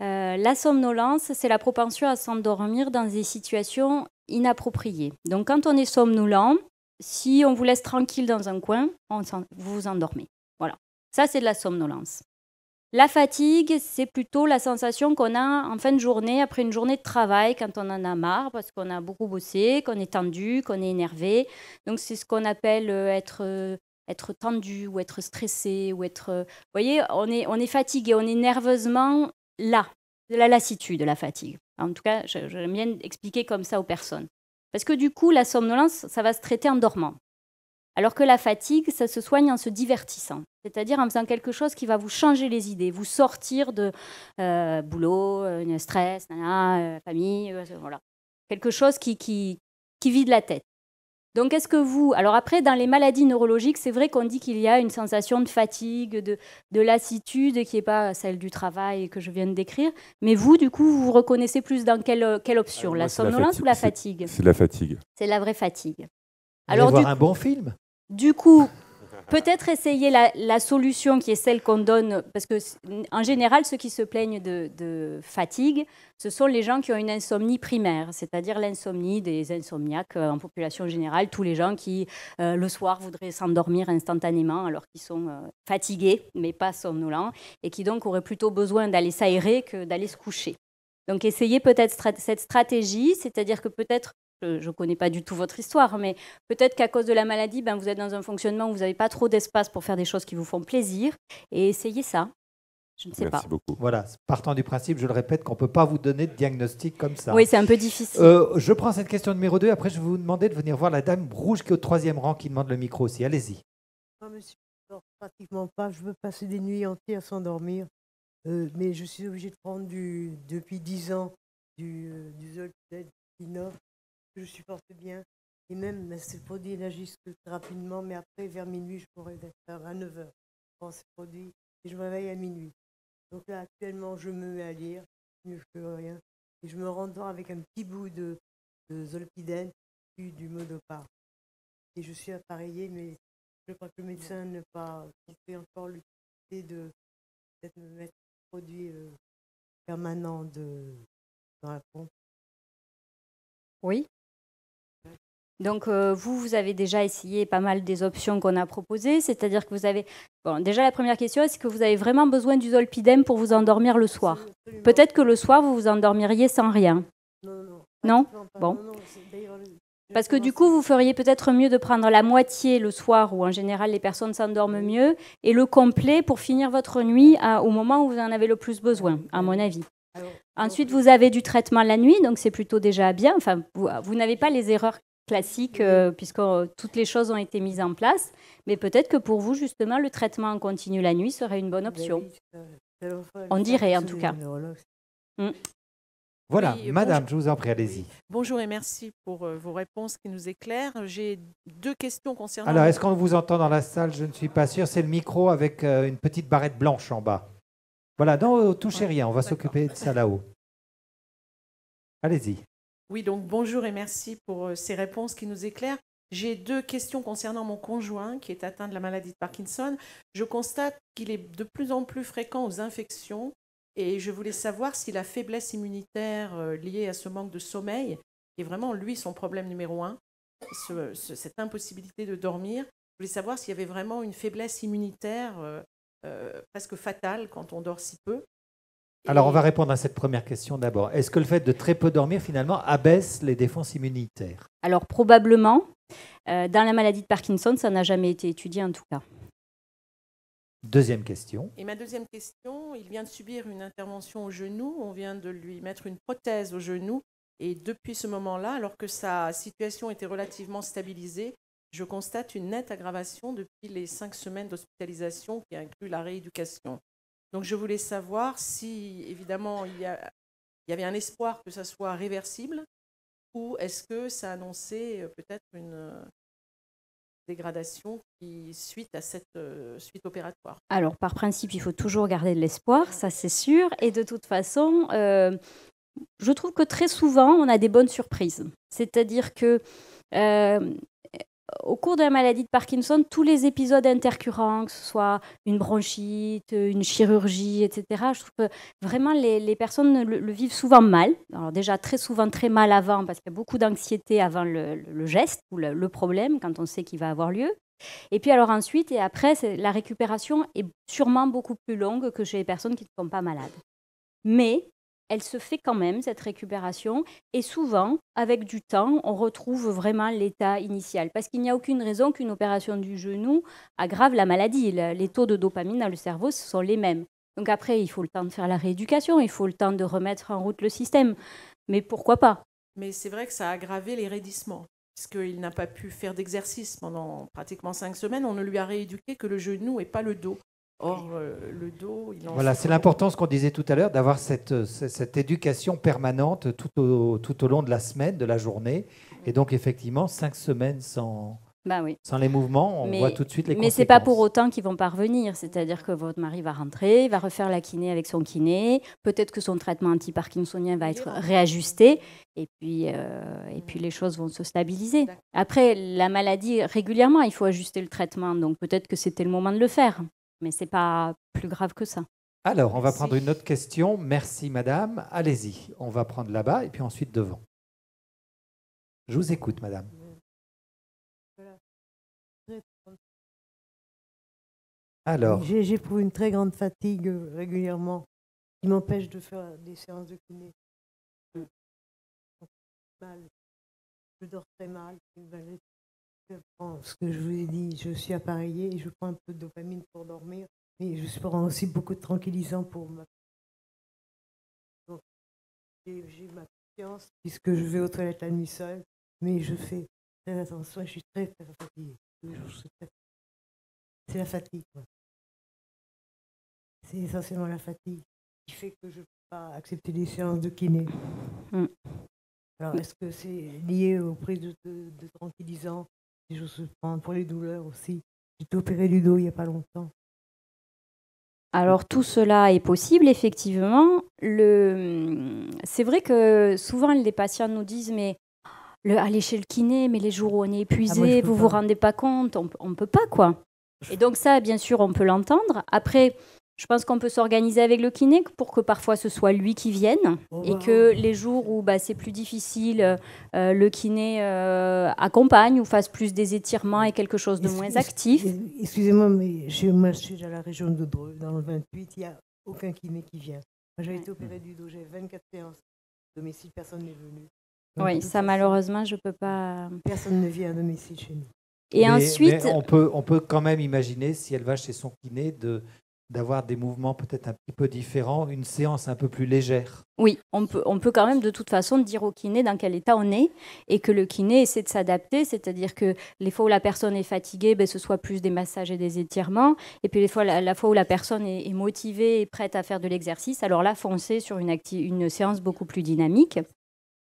La somnolence, c'est la propension à s'endormir dans des situations inappropriées. Donc, quand on est somnolent, si on vous laisse tranquille dans un coin, vous vous endormez. Voilà. Ça, c'est de la somnolence. La fatigue, c'est plutôt la sensation qu'on a en fin de journée, après une journée de travail, quand on en a marre, parce qu'on a beaucoup bossé, qu'on est tendu, qu'on est énervé. Donc, c'est ce qu'on appelle être tendu ou être stressé. Ou être, vous voyez, on est fatigué, on est nerveusement là, de la lassitude, la fatigue. En tout cas, j'aime bien expliquer comme ça aux personnes. Parce que du coup, la somnolence, ça va se traiter en dormant. Alors que la fatigue, ça se soigne en se divertissant, c'est-à-dire en faisant quelque chose qui va vous changer les idées, vous sortir de boulot, stress, famille, voilà. Quelque chose qui vide la tête. Donc, est-ce que vous... Alors après, dans les maladies neurologiques, c'est vrai qu'on dit qu'il y a une sensation de fatigue, de lassitude, qui n'est pas celle du travail que je viens de décrire. Mais vous, du coup, vous vous reconnaissez plus dans quelle option, la somnolence ou la fatigue? C'est la fatigue. C'est la vraie fatigue. Alors, voir un bon film. Du coup, peut-être essayer la solution qui est celle qu'on donne, parce que en général, ceux qui se plaignent de fatigue, ce sont les gens qui ont une insomnie primaire, c'est-à-dire l'insomnie des insomniaques en population générale, tous les gens qui, le soir, voudraient s'endormir instantanément alors qu'ils sont fatigués, mais pas somnolents, et qui donc auraient plutôt besoin d'aller s'aérer que d'aller se coucher. Donc, essayez peut-être cette stratégie, c'est-à-dire que peut-être, je ne connais pas du tout votre histoire, mais peut-être qu'à cause de la maladie, vous êtes dans un fonctionnement où vous n'avez pas trop d'espace pour faire des choses qui vous font plaisir. Et essayez ça. Je ne sais pas. Merci beaucoup. Voilà, partant du principe, je le répète, qu'on ne peut pas vous donner de diagnostic comme ça. Oui, c'est un peu difficile. Je prends cette question numéro 2. Après, je vais vous demander de venir voir la dame rouge qui est au 3e rang qui demande le micro aussi. Allez-y. Moi, monsieur, je ne dors pratiquement pas. Je veux passer des nuits entières sans dormir. Mais je suis obligée de prendre depuis 10 ans du Zolpidem, du Pinov. Je supporte bien. Et même, ces produits n'agissent que rapidement, mais après, vers minuit, je pourrais faire à 9h. Je prends ces produits et je me réveille à minuit. Donc là, actuellement, je me mets à lire, mieux que rien. Et je me rendors avec un petit bout de Zolpidem, puis du Modopar. Et je suis appareillée, mais je crois que le médecin n'a pas fait encore l'utilité de peut-être me mettre un produit permanent dans la pompe. Oui. Donc, vous avez déjà essayé pas mal des options qu'on a proposées, c'est-à-dire que vous avez... Bon, déjà, la première question, est-ce que vous avez vraiment besoin du Zolpidem pour vous endormir le soir? Peut-être que le soir, vous vous endormiriez sans rien. Non? Bon. Parce que du coup, vous feriez peut-être mieux de prendre la moitié le soir, où en général, les personnes s'endorment mieux, et le complet pour finir votre nuit au moment où vous en avez le plus besoin, à mon avis. Ensuite, vous avez du traitement la nuit, donc c'est plutôt déjà bien. Enfin, vous n'avez pas les erreurs classique, puisque toutes les choses ont été mises en place. Mais peut-être que pour vous, justement, le traitement en continu la nuit serait une bonne option. On dirait, en tout cas. Voilà, oui, madame, bonjour. je vous en prie, allez-y. Oui. Bonjour et merci pour vos réponses qui nous éclairent. J'ai 2 questions concernant... Alors, est-ce qu'on vous entend dans la salle? Je ne suis pas sûr. C'est le micro avec une petite barrette blanche en bas. Voilà, non, touchez rien, on va s'occuper de ça là-haut. Allez-y. Oui, donc bonjour et merci pour ces réponses qui nous éclairent. J'ai 2 questions concernant mon conjoint qui est atteint de la maladie de Parkinson. Je constate qu'il est de plus en plus fréquent aux infections et je voulais savoir si la faiblesse immunitaire liée à ce manque de sommeil, qui est vraiment, lui, son problème numéro 1, cette impossibilité de dormir, je voulais savoir s'il y avait vraiment une faiblesse immunitaire presque fatale quand on dort si peu. Alors, on va répondre à cette première question d'abord. Est-ce que le fait de très peu dormir, finalement, abaisse les défenses immunitaires? Alors, probablement. Dans la maladie de Parkinson, ça n'a jamais été étudié en tout cas. Deuxième question. Et ma deuxième question, il vient de subir une intervention au genou. On vient de lui mettre une prothèse au genou. Et depuis ce moment-là, alors que sa situation était relativement stabilisée, je constate une nette aggravation depuis les 5 semaines d'hospitalisation qui inclut la rééducation. Donc je voulais savoir si, évidemment, il y avait un espoir que ça soit réversible ou est-ce que ça annonçait peut-être une dégradation suite à cette suite opératoire? Alors, par principe, il faut toujours garder de l'espoir, ça c'est sûr. Et de toute façon, je trouve que très souvent, on a des bonnes surprises. C'est-à-dire que au cours de la maladie de Parkinson, tous les épisodes intercurrents, que ce soit une bronchite, une chirurgie, etc., je trouve que vraiment les personnes le vivent souvent mal. Alors déjà, très souvent très mal avant, parce qu'il y a beaucoup d'anxiété avant le geste ou le problème, quand on sait qu'il va avoir lieu. Et puis alors ensuite, et après, la récupération est sûrement beaucoup plus longue que chez les personnes qui ne sont pas malades. Mais elle se fait quand même, cette récupération, et souvent, avec du temps, on retrouve vraiment l'état initial. Parce qu'il n'y a aucune raison qu'une opération du genou aggrave la maladie. Les taux de dopamine dans le cerveau, ce sont les mêmes. Donc après, il faut le temps de faire la rééducation, il faut le temps de remettre en route le système. Mais pourquoi pas? Mais c'est vrai que ça a aggravé les raidissements, puisqu'il n'a pas pu faire d'exercice pendant pratiquement 5 semaines. On ne lui a rééduqué que le genou et pas le dos. Or, le dos, il en Voilà, c'est l'importance qu'on disait tout à l'heure d'avoir cette éducation permanente tout au long de la semaine, de la journée. Et donc, effectivement, 5 semaines sans les mouvements, on voit tout de suite les conséquences. Mais ce n'est pas pour autant qu'ils vont parvenir. C'est-à-dire que votre mari va rentrer, il va refaire la kiné avec son kiné. Peut-être que son traitement anti-parkinsonien va être réajusté. Et puis les choses vont se stabiliser. Après, la maladie, régulièrement, il faut ajuster le traitement. Donc, peut-être que c'était le moment de le faire. Mais ce n'est pas plus grave que ça. Alors, on va prendre une autre question. Merci, madame. Allez-y. On va prendre là-bas et puis ensuite devant. Je vous écoute, madame. Alors, j'éprouve une très grande fatigue régulièrement qui m'empêche de faire des séances de kiné. Je dors très mal. Je prends ce que je vous ai dit, je suis appareillée et je prends un peu de dopamine pour dormir, mais je prends aussi beaucoup de tranquillisants pour ma... Donc, j'ai ma confiance puisque je vais aux toilettes la nuit seule, mais je fais très attention, je suis très fatiguée. C'est la fatigue. C'est essentiellement la fatigue qui fait que je ne peux pas accepter des séances de kiné. Alors, est-ce que c'est lié aux prises de tranquillisants? Je se prends pour les douleurs aussi. J'ai été opérée du dos il n'y a pas longtemps. Alors tout cela est possible, effectivement. C'est vrai que souvent les patients nous disent mais aller chez le kiné, mais les jours où on est épuisé, vous vous rendez pas compte, on ne peut pas quoi. Et donc ça, bien sûr, on peut l'entendre. Après, je pense qu'on peut s'organiser avec le kiné pour que parfois ce soit lui qui vienne et que les jours où c'est plus difficile, le kiné accompagne ou fasse plus des étirements et quelque chose de moins actif. Excusez-moi, mais moi, je suis à la région de Dreux, dans le 28, il n'y a aucun kiné qui vient. Moi, j'avais été opérée du dos, j'avais 24 séances à domicile, personne n'est venu. Donc, oui, ça malheureusement, je ne peux pas... Personne ne vient à domicile chez nous. Et ensuite... Mais on peut quand même imaginer, si elle va chez son kiné, d'avoir des mouvements peut-être un petit peu différents, une séance un peu plus légère. Oui, on peut quand même de toute façon dire au kiné dans quel état on est et que le kiné essaie de s'adapter, c'est-à-dire que les fois où la personne est fatiguée, ce soit plus des massages et des étirements, et puis la fois où la personne est motivée et prête à faire de l'exercice, alors là, foncez sur une séance beaucoup plus dynamique.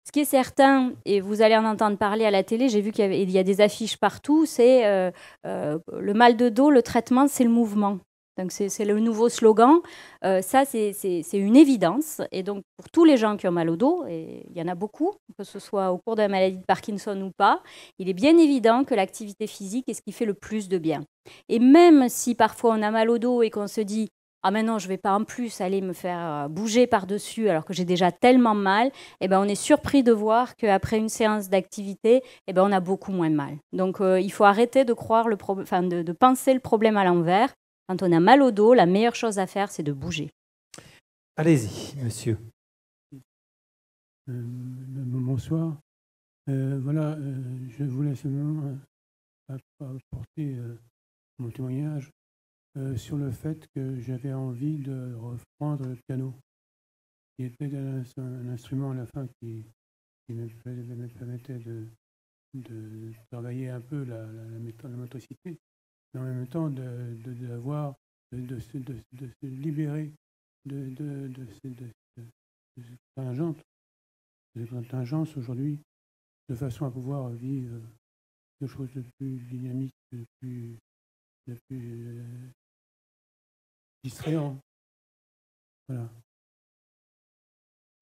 Ce qui est certain, et vous allez en entendre parler à la télé, j'ai vu qu'il y a des affiches partout, c'est le mal de dos, le traitement, c'est le mouvement. Donc c'est le nouveau slogan. Ça, c'est une évidence. Et donc, pour tous les gens qui ont mal au dos, et il y en a beaucoup, que ce soit au cours de la maladie de Parkinson ou pas, il est bien évident que l'activité physique est ce qui fait le plus de bien. Et même si parfois on a mal au dos et qu'on se dit « Ah mais non, je ne vais pas en plus aller me faire bouger par-dessus alors que j'ai déjà tellement mal », eh ben, on est surpris de voir qu'après une séance d'activité, eh ben, on a beaucoup moins mal. Donc, il faut arrêter de croire de penser le problème à l'envers. Quand on a mal au dos, la meilleure chose à faire, c'est de bouger. Allez-y, monsieur. Bonsoir. Voilà, je voulais seulement apporter mon témoignage sur le fait que j'avais envie de reprendre le piano, qui était un instrument à la fin qui me permettait de travailler un peu la motricité, mais en même temps de se libérer de ces contingences aujourd'hui, de façon à pouvoir vivre quelque chose de plus dynamique, de plus distrayant. Voilà.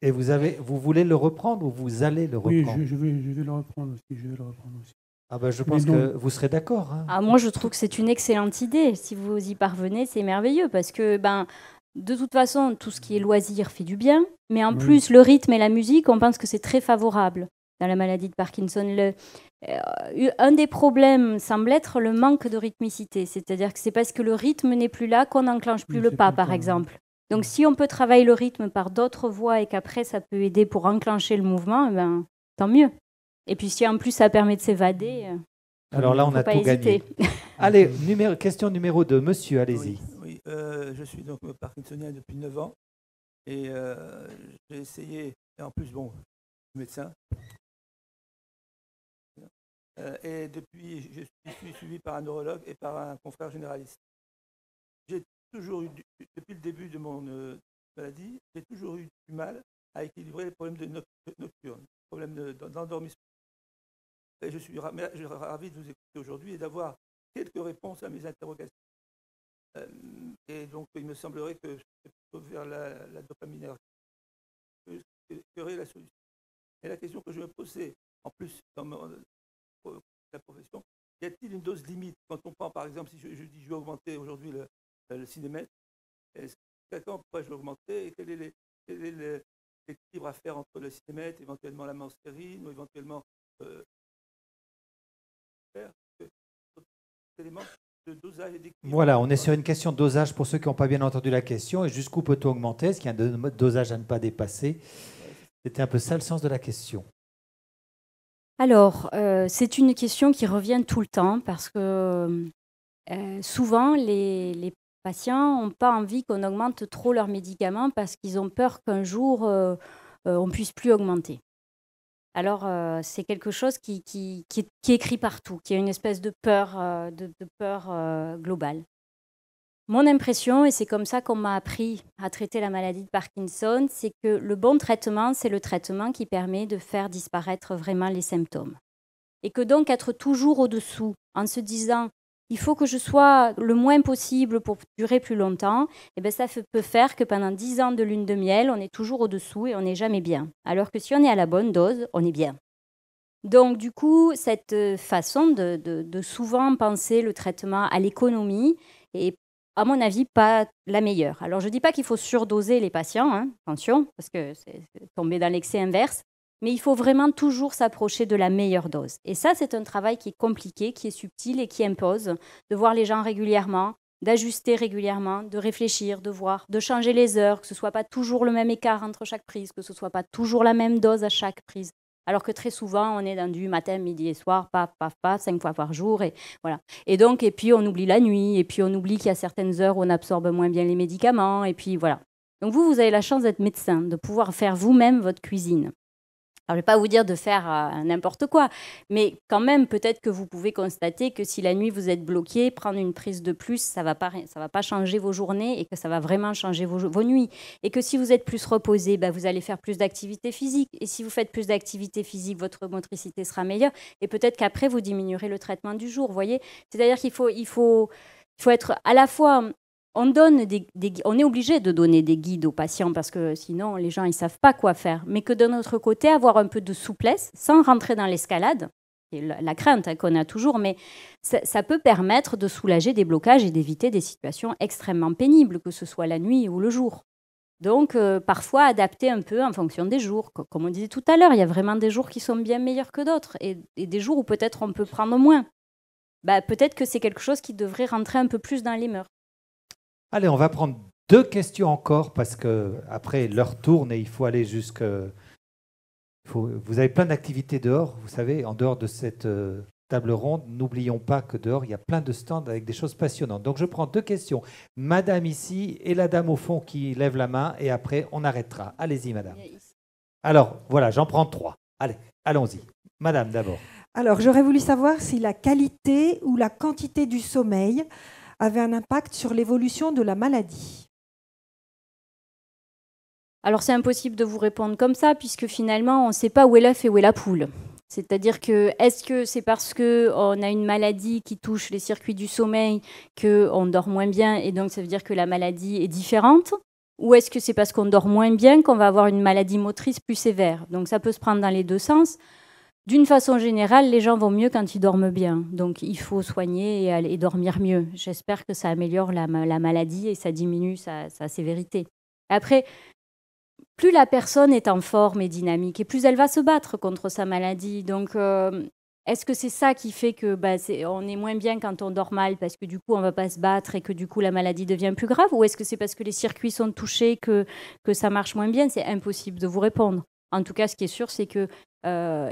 Et vous voulez le reprendre ou vous allez le reprendre? Oui, je vais le reprendre aussi. Ah ben, je pense que vous serez d'accord. Hein. Ah, moi, je trouve que c'est une excellente idée. Si vous y parvenez, c'est merveilleux parce que, de toute façon, tout ce qui est loisir fait du bien. Mais en plus, le rythme et la musique, on pense que c'est très favorable dans la maladie de Parkinson. Un des problèmes semble être le manque de rythmicité. C'est-à-dire que c'est parce que le rythme n'est plus là qu'on n'enclenche plus le pas, par exemple. Donc, si on peut travailler le rythme par d'autres voies et qu'après, ça peut aider pour enclencher le mouvement, tant mieux. Et puis, si en plus, ça permet de s'évader, alors là, on a tout gagné. Allez, question numéro 2. Monsieur, allez-y. Oui, je suis donc parkinsonien depuis 9 ans. Et j'ai essayé, et en plus, bon, je suis médecin. Et depuis, je suis suivi par un neurologue et par un confrère généraliste. J'ai toujours eu, depuis le début de mon maladie, j'ai toujours eu du mal à équilibrer les problèmes nocturnes, les problèmes d'endormissement. Et je suis ravi de vous écouter aujourd'hui et d'avoir quelques réponses à mes interrogations. Et donc, il me semblerait que c'est plutôt vers la dopamine que serait la solution. Et la question que je me posais, en plus, dans la profession, y a-t-il une dose limite? Quand on prend, par exemple, si je dis je vais augmenter aujourd'hui le cinémètre, quand pourrais-je l'augmenter et quel est l'équilibre à faire entre le cinémètre, éventuellement la morphine ou éventuellement de dosage et d'équilibre. Voilà, on est sur une question de dosage pour ceux qui n'ont pas bien entendu la question. Et jusqu'où peut-on augmenter? Est-ce qu'il y a un dosage à ne pas dépasser? C'était un peu ça le sens de la question. Alors, c'est une question qui revient tout le temps parce que souvent, les patients n'ont pas envie qu'on augmente trop leurs médicaments parce qu'ils ont peur qu'un jour, on ne puisse plus augmenter. Alors, c'est quelque chose qui est écrit partout, qui a une espèce de peur, globale. Mon impression, et c'est comme ça qu'on m'a appris à traiter la maladie de Parkinson, c'est que le bon traitement, c'est le traitement qui permet de faire disparaître vraiment les symptômes. Et que donc être toujours au-dessous, en se disant « il faut que je sois le moins possible pour durer plus longtemps », eh bien, ça peut faire que pendant 10 ans de lune de miel, on est toujours au-dessous et on n'est jamais bien. Alors que si on est à la bonne dose, on est bien. Donc du coup, cette façon de souvent penser le traitement à l'économie est, à mon avis, pas la meilleure. Alors, je ne dis pas qu'il faut surdoser les patients, hein, attention, parce que c'est tomber dans l'excès inverse, mais il faut vraiment toujours s'approcher de la meilleure dose. Et ça, c'est un travail qui est compliqué, qui est subtil et qui impose de voir les gens régulièrement, d'ajuster régulièrement, de réfléchir, de voir, de changer les heures, que ce ne soit pas toujours le même écart entre chaque prise, que ce ne soit pas toujours la même dose à chaque prise. Alors que très souvent, on est dans du matin, midi et soir, paf, 5 fois par jour. Et voilà. Et puis, on oublie la nuit. Et puis, on oublie qu'il y a certaines heures où on absorbe moins bien les médicaments. Et puis, voilà. Donc, vous avez la chance d'être médecin, de pouvoir faire vous-même votre cuisine. Alors, je ne vais pas vous dire de faire n'importe quoi, mais quand même, peut-être que vous pouvez constater que si la nuit, vous êtes bloqué, prendre une prise de plus, ça va pas changer vos journées et que ça va vraiment changer vos nuits. Et que si vous êtes plus reposé, vous allez faire plus d'activité physique. Et si vous faites plus d'activité physique, votre motricité sera meilleure. Et peut-être qu'après, vous diminuerez le traitement du jour, vous voyez. C'est-à-dire qu'il faut être à la fois on est obligé de donner des guides aux patients parce que sinon, les gens, ils ne savent pas quoi faire. Mais que d'un autre côté, avoir un peu de souplesse, sans rentrer dans l'escalade, c'est la crainte qu'on a toujours, mais ça peut permettre de soulager des blocages et d'éviter des situations extrêmement pénibles, que ce soit la nuit ou le jour. Donc, parfois, adapter un peu en fonction des jours. Comme on disait tout à l'heure, il y a vraiment des jours qui sont bien meilleurs que d'autres et des jours où peut-être on peut prendre moins. Peut-être que c'est quelque chose qui devrait rentrer un peu plus dans les mœurs. Allez, on va prendre 2 questions encore parce qu'après, l'heure tourne et il faut aller jusque... Vous avez plein d'activités dehors, vous savez, en dehors de cette table ronde. N'oublions pas que dehors, il y a plein de stands avec des choses passionnantes. Donc, je prends 2 questions. Madame ici et la dame au fond qui lève la main et après, on arrêtera. Allez-y, madame. Alors, voilà, j'en prends 3. Allez, allons-y. Madame, d'abord. Alors, j'aurais voulu savoir si la qualité ou la quantité du sommeil avait un impact sur l'évolution de la maladie. Alors, c'est impossible de vous répondre comme ça, puisque finalement, on ne sait pas où est l'œuf et où est la poule. C'est-à-dire que, est-ce que c'est parce qu'on a une maladie qui touche les circuits du sommeil qu'on dort moins bien, et donc ça veut dire que la maladie est différente? Ou est-ce que c'est parce qu'on dort moins bien qu'on va avoir une maladie motrice plus sévère? Donc, ça peut se prendre dans les 2 sens. D'une façon générale, les gens vont mieux quand ils dorment bien. Donc, il faut soigner et dormir mieux. J'espère que ça améliore la maladie et ça diminue sa sévérité. Après, plus la personne est en forme et dynamique, et plus elle va se battre contre sa maladie. Donc, est-ce que c'est ça qui fait que on est moins bien quand on dort mal parce que du coup, on ne va pas se battre et que du coup, la maladie devient plus grave? Ou est-ce que c'est parce que les circuits sont touchés que ça marche moins bien? C'est impossible de vous répondre. En tout cas, ce qui est sûr, c'est que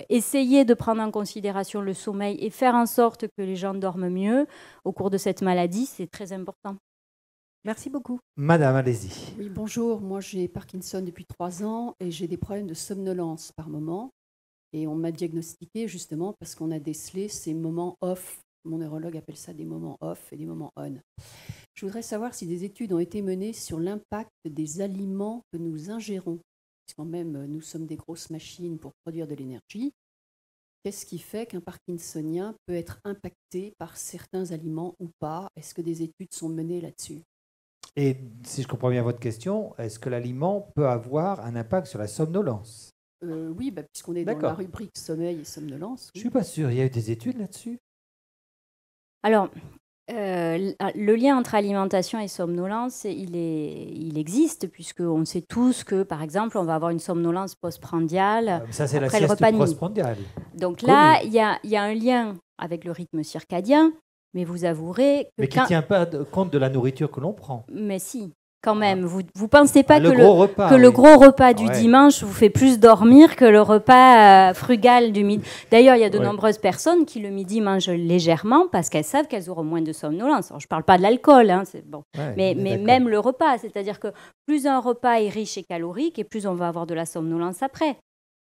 essayer de prendre en considération le sommeil et faire en sorte que les gens dorment mieux au cours de cette maladie, c'est très important. Merci beaucoup. Madame, allez-y. Oui, bonjour. Moi, j'ai Parkinson depuis 3 ans et j'ai des problèmes de somnolence par moment. Et on m'a diagnostiqué justement parce qu'on a décelé ces moments off. Mon neurologue appelle ça des moments off et des moments on. Je voudrais savoir si des études ont été menées sur l'impact des aliments que nous ingérons. Puisqu'en même, nous sommes des grosses machines pour produire de l'énergie. Qu'est-ce qui fait qu'un Parkinsonien peut être impacté par certains aliments ou pas? Est-ce que des études sont menées là-dessus? Et si je comprends bien votre question, est-ce que l'aliment peut avoir un impact sur la somnolence? Oui, puisqu'on est dans la rubrique sommeil et somnolence. Oui. Je ne suis pas sûr. Il y a eu des études là-dessus? Alors, le lien entre alimentation et somnolence, il existe, puisqu'on sait tous que, par exemple, on va avoir une somnolence postprandiale ça, c'est après la le repas de nuit. postprandiale. Donc là, il y a un lien avec le rythme circadien, mais vous avouerez que... Mais qui ne tient pas compte de la nourriture que l'on prend. Mais si, quand même. Vous ne pensez pas que le le gros repas du dimanche vous fait plus dormir que le repas frugal du midi. D'ailleurs, il y a de nombreuses personnes qui, le midi, mangent légèrement parce qu'elles savent qu'elles auront moins de somnolence. Alors, je ne parle pas de l'alcool, hein, c'est bon. Mais même le repas, c'est-à-dire que plus un repas est riche et calorique, et plus on va avoir de la somnolence après.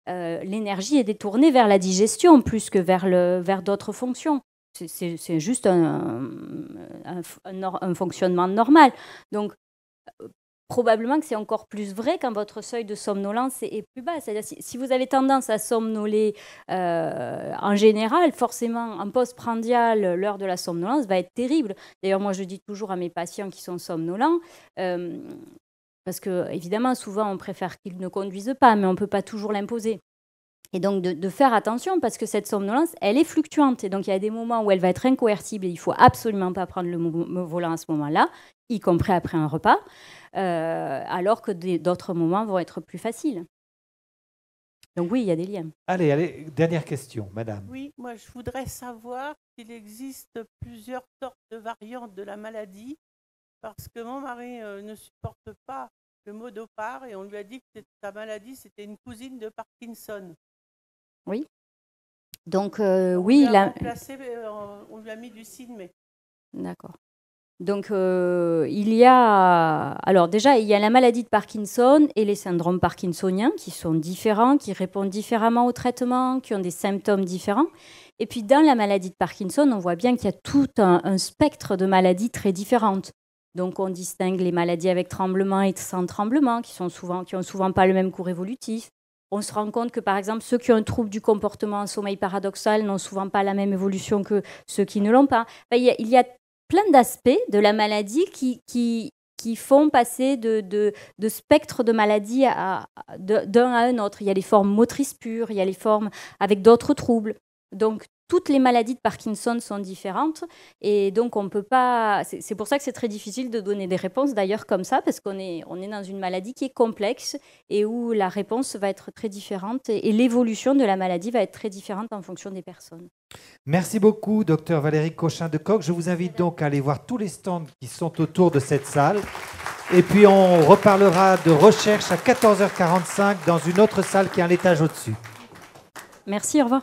L'énergie est détournée vers la digestion plus que vers d'autres fonctions. C'est juste un fonctionnement normal. Donc, probablement que c'est encore plus vrai quand votre seuil de somnolence est plus bas. C'est-à-dire si vous avez tendance à somnoler en général, forcément, en postprandial, l'heure de la somnolence va être terrible. D'ailleurs, moi, je dis toujours à mes patients qui sont somnolents, parce que, évidemment, souvent, on préfère qu'ils ne conduisent pas, mais on ne peut pas toujours l'imposer. Et donc, de faire attention parce que cette somnolence, elle est fluctuante. Et donc, il y a des moments où elle va être incoercible et il ne faut absolument pas prendre le volant à ce moment-là, y compris après un repas, alors que d'autres moments vont être plus faciles. Donc oui, il y a des liens. Allez, dernière question, madame. Oui, moi, je voudrais savoir s'il existe plusieurs sortes de variantes de la maladie, parce que mon mari ne supporte pas le mot d'opare et on lui a dit que sa maladie, c'était une cousine de Parkinson. Oui. Donc, on oui. On lui a mis du Synmé. D'accord. Donc, il y a... Alors, déjà, il y a la maladie de Parkinson et les syndromes parkinsoniens qui sont différents, qui répondent différemment au traitement, qui ont des symptômes différents. Et puis, dans la maladie de Parkinson, on voit bien qu'il y a tout un spectre de maladies très différentes. Donc, on distingue les maladies avec tremblement et sans tremblement, qui ont souvent pas le même cours évolutif. On se rend compte que, par exemple, ceux qui ont un trouble du comportement en sommeil paradoxal n'ont souvent pas la même évolution que ceux qui ne l'ont pas. Enfin, il y a plein d'aspects de la maladie qui font passer de spectre de maladie d'un à un autre. Il y a les formes motrices pures, il y a les formes avec d'autres troubles. Donc, toutes les maladies de Parkinson sont différentes et donc on peut pas. C'est pour ça que c'est très difficile de donner des réponses d'ailleurs comme ça, parce qu'on est dans une maladie qui est complexe et où la réponse va être très différente et l'évolution de la maladie va être très différente en fonction des personnes. Merci beaucoup, Dr Valérie Cochin-de-Coq. Je vous invite donc à aller voir tous les stands qui sont autour de cette salle. Et puis on reparlera de recherche à 14h45 dans une autre salle qui est à l'étage au-dessus. Merci, au revoir.